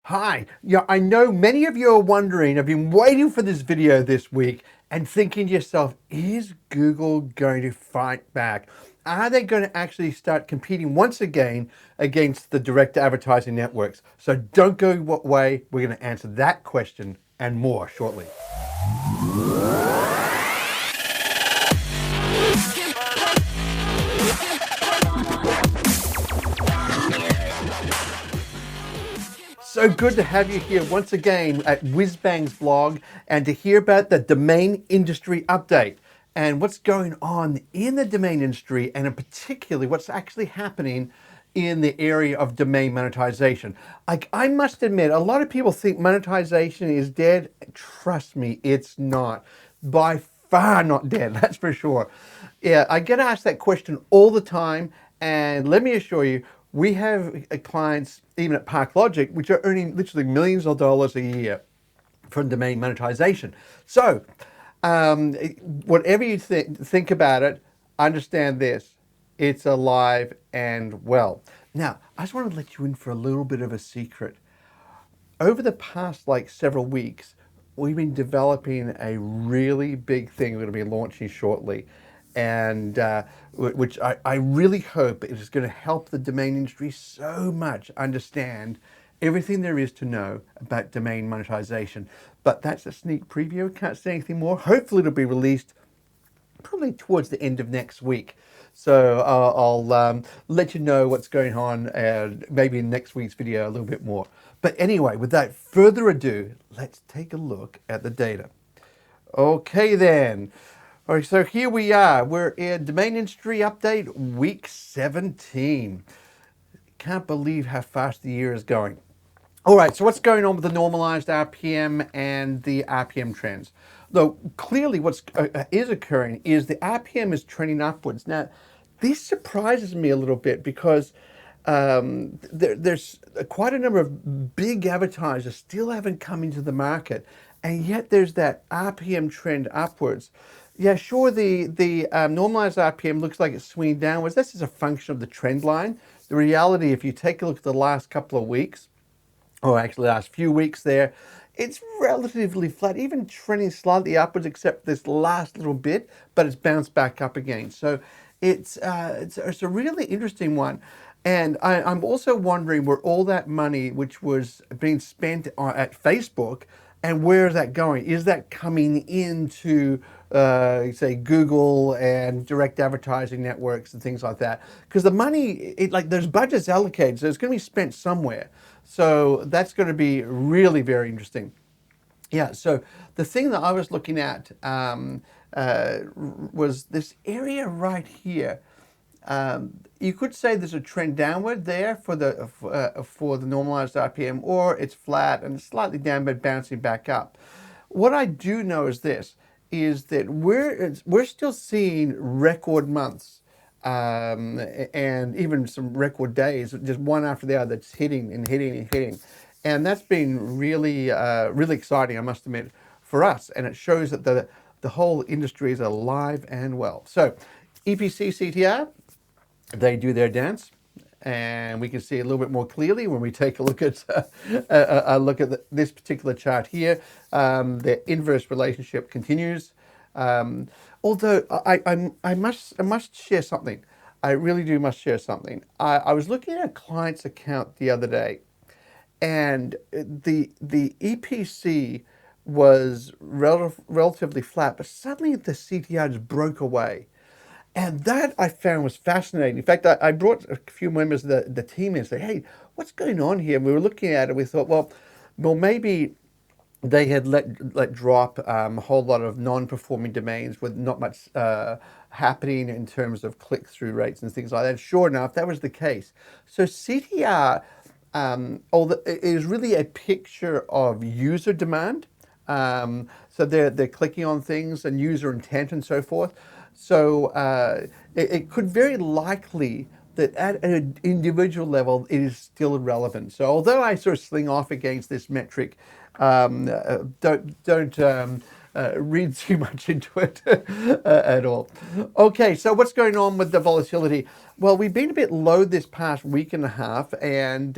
Hi, yeah, I know many of you are wondering, I've been waiting for this video this week and thinking to yourself, is Google going to fight back? Are they going to actually start competing once again against the direct advertising networks? So don't go away, we're going to answer that question and more shortly. So good to have you here once again at Whizbang's blog and to hear about the domain industry update and what's going on in the domain industry and in particularly what's actually happening in the area of domain monetization. Like, I must admit, a lot of people think monetization is dead. Trust me, it's not. By far not dead, that's for sure. Yeah, I get asked that question all the time, and let me assure you, we have clients, even at ParkLogic, which are earning literally millions of dollars a year from domain monetization. So, whatever you think about it, understand this: it's alive and well. Now, I just want to let you in for a little bit of a secret. Over the past several weeks, we've been developing a really big thing we're going to be launching shortly, and which I really hope is going to help the domain industry so much understand everything there is to know about domain monetization. But that's a sneak preview. Can't say anything more. Hopefully, it'll be released probably towards the end of next week. So I'll let you know what's going on maybe in next week's video a little bit more. But anyway, without further ado, let's take a look at the data. Okay then. All right, so here we are. We're in Domain Industry Update Week 17. Can't believe how fast the year is going. All right, so what's going on with the normalized RPM and the RPM trends? Though clearly what is occurring is the RPM is trending upwards. Now, this surprises me a little bit because there's quite a number of big advertisers still haven't come into the market, and yet there's that RPM trend upwards. Yeah, sure, the normalized RPM looks like it's swinging downwards. This is a function of the trend line. The reality, if you take a look at the last couple of weeks, or actually last few weeks there, it's relatively flat, even trending slightly upwards, except this last little bit, but it's bounced back up again. So it's a really interesting one. And I'm also wondering where all that money, which was being spent at Facebook, and where is that going? Is that coming into, say, Google and direct advertising networks and things like that? Because the money, there's budgets allocated, so it's going to be spent somewhere. So that's going to be really very interesting. Yeah, so the thing that I was looking at was this area right here. You could say there's a trend downward there for the normalized RPM, or it's flat and slightly down but bouncing back up. What I do know is this: is that we're still seeing record months. And even some record days, just one after the other, that's hitting and hitting and hitting. And that's been really, really exciting, I must admit, for us. And it shows that the whole industry is alive and well. So EPC CTR, they do their dance. And we can see a little bit more clearly when we take a look at this particular chart here. The inverse relationship continues. Although I must share something. I really do must share something. I was looking at a client's account the other day, and the EPC was relatively flat, but suddenly the CTR just broke away. And that I found was fascinating. In fact, I brought a few members of the team in and said, hey, what's going on here? And we were looking at it. We thought, well, maybe they had let drop a whole lot of non-performing domains with not much happening in terms of click-through rates and things like that. Sure enough, that was the case. So CTR, although it is really a picture of user demand. So they're clicking on things and user intent and so forth. So it could very likely that at an individual level, it is still irrelevant. So although I sort of sling off against this metric, don't read too much into it at all. Okay, so what's going on with the volatility? Well, we've been a bit low this past week and a half, and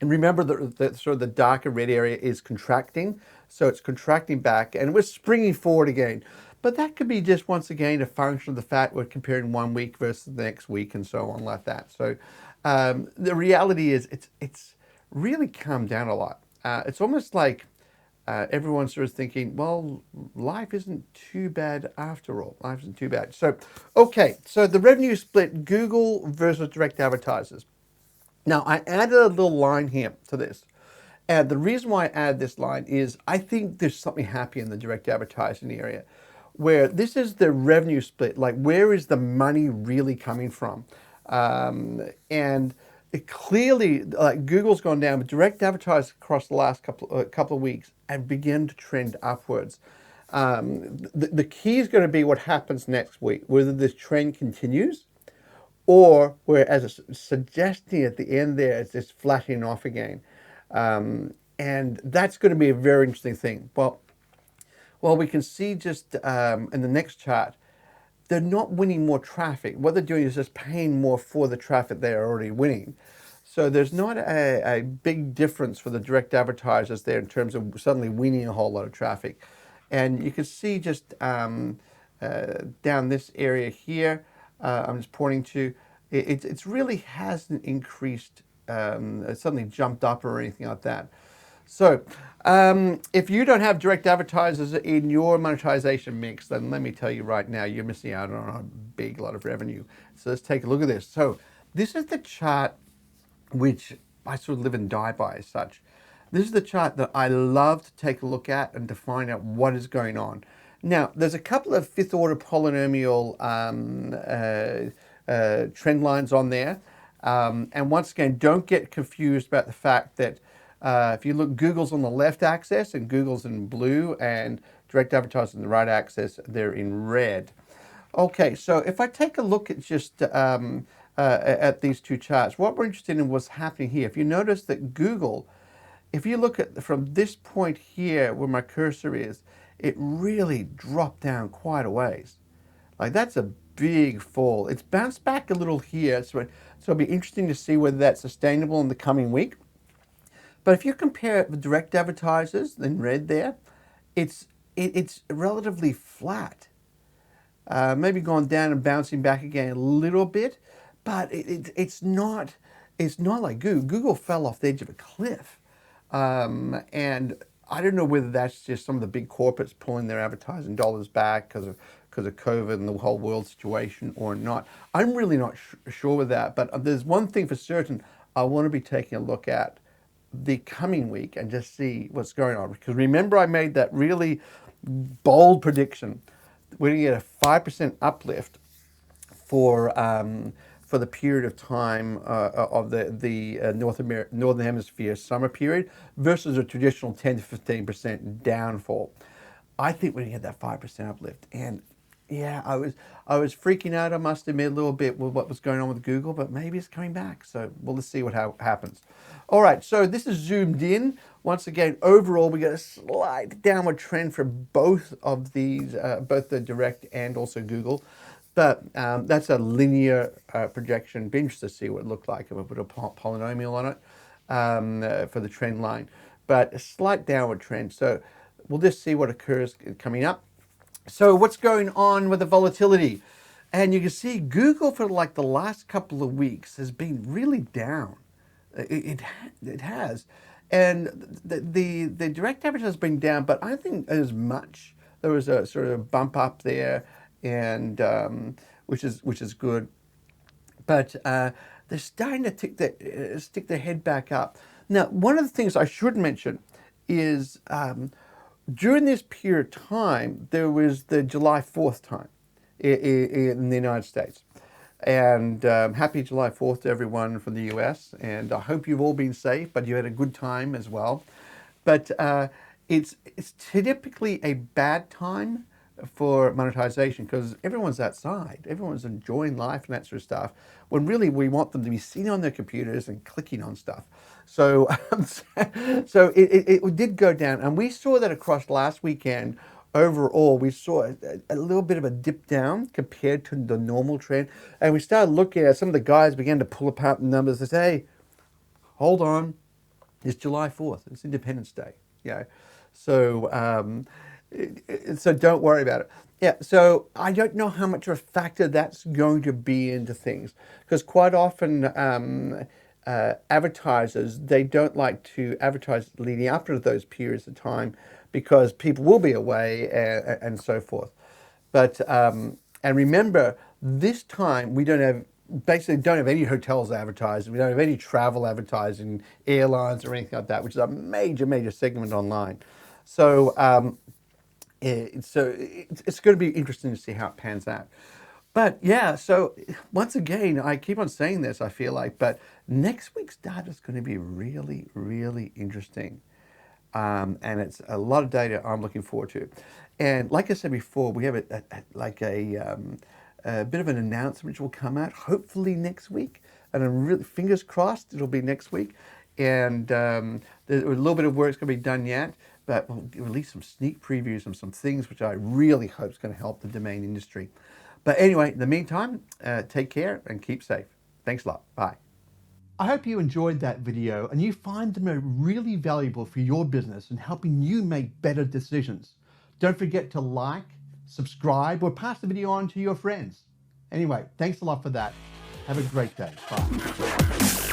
And remember that sort of the darker red area is contracting. So it's contracting back and we're springing forward again. But that could be just once again a function of the fact we're comparing 1 week versus the next week and so on like that. So the reality is it's really calmed down a lot. It's almost like everyone's sort of thinking, well, life isn't too bad after all. Life isn't too bad. So, okay, so the revenue split, Google versus direct advertisers. Now, I added a little line here to this. And the reason why I add this line is I think there's something happy in the direct advertising area where this is the revenue split. Like, where is the money really coming from? And it clearly, like Google's gone down, but direct advertising across the last couple of weeks and begin to trend upwards. The key is going to be what happens next week, whether this trend continues or where, as it's suggesting at the end there, it's just flattening off again. And that's going to be a very interesting thing. Well, we can see just in the next chart, they're not winning more traffic. What they're doing is just paying more for the traffic they're already winning. So there's not a big difference for the direct advertisers there in terms of suddenly winning a whole lot of traffic. And you can see just down this area here, I'm just pointing to, it really hasn't increased, suddenly jumped up or anything like that. So if you don't have direct advertisers in your monetization mix, then let me tell you right now, you're missing out on a big lot of revenue. So let's take a look at this. So this is the chart which I sort of live and die by as such. This is the chart that I love to take a look at and to find out what is going on. Now, there's a couple of fifth order polynomial trend lines on there. And once again, don't get confused about the fact that if you look, Google's on the left axis and Google's in blue and direct advertising on the right axis, they're in red. Okay, so if I take a look at just at these two charts, what we're interested in what's happening here. If you notice that Google, if you look at from this point here where my cursor is, it really dropped down quite a ways. Like that's a big fall. It's bounced back a little here, so it'll be interesting to see whether that's sustainable in the coming week. But if you compare the direct advertisers in red there, it's relatively flat. Maybe gone down and bouncing back again a little bit, but it's not like Google. Google fell off the edge of a cliff, and I don't know whether that's just some of the big corporates pulling their advertising dollars back because of COVID and the whole world situation or not. I'm really not sure with that, but there's one thing for certain I want to be taking a look at the coming week and just see what's going on. Because remember, I made that really bold prediction. We're going to get a 5% uplift for the period of time of the Northern Hemisphere summer period versus a traditional 10 to 15% downfall. I think we're going to get that 5% uplift. And yeah, I was freaking out, I must admit, a little bit with what was going on with Google, but maybe it's coming back. So we'll see what happens. All right, so this is zoomed in. Once again, overall, we get a slight downward trend for both of these, both the direct and also Google. But that's a linear projection. Be interested to see what it looked like if I put a polynomial on it for the trend line. But a slight downward trend. So we'll just see what occurs coming up. So what's going on with the volatility? And you can see Google for like the last couple of weeks has been really down. It has. And the direct average has been down, but I think as much. There was a sort of bump up there, and which is good. But they're starting to stick their head back up. Now, one of the things I should mention is during this period of time, there was the July 4th time in the United States. And happy July 4th to everyone from the US. And I hope you've all been safe, but you had a good time as well. But it's typically a bad time for monetization because everyone's outside, everyone's enjoying life and that sort of stuff, when really we want them to be sitting on their computers and clicking on stuff. So, so it did go down, and we saw that across last weekend. Overall, we saw a little bit of a dip down compared to the normal trend, and we started looking at some of the guys began to pull apart the numbers and say, hey, hold on, It's July 4th. It's Independence Day. Yeah. So, so don't worry about it. Yeah. So I don't know how much of a factor that's going to be into things, because quite often advertisers, they don't like to advertise leading up to those periods of time because people will be away and so forth. But and remember, this time we basically don't have any hotels advertising. We don't have any travel advertising, airlines or anything like that, which is a major segment online. So it's going to be interesting to see how it pans out. But yeah, so once again, I keep on saying this, I feel like, but next week's data is going to be really interesting. And it's a lot of data I'm looking forward to. And like I said before, we have a bit of an announcement which will come out hopefully next week. And I'm really, fingers crossed, it'll be next week. And there's a little bit of work's going to be done yet, but we'll release some sneak previews of some things which I really hope is going to help the domain industry. But anyway, in the meantime, take care and keep safe. Thanks a lot. Bye. I hope you enjoyed that video and you find them really valuable for your business and helping you make better decisions. Don't forget to like, subscribe, or pass the video on to your friends. Anyway, thanks a lot for that. Have a great day. Bye.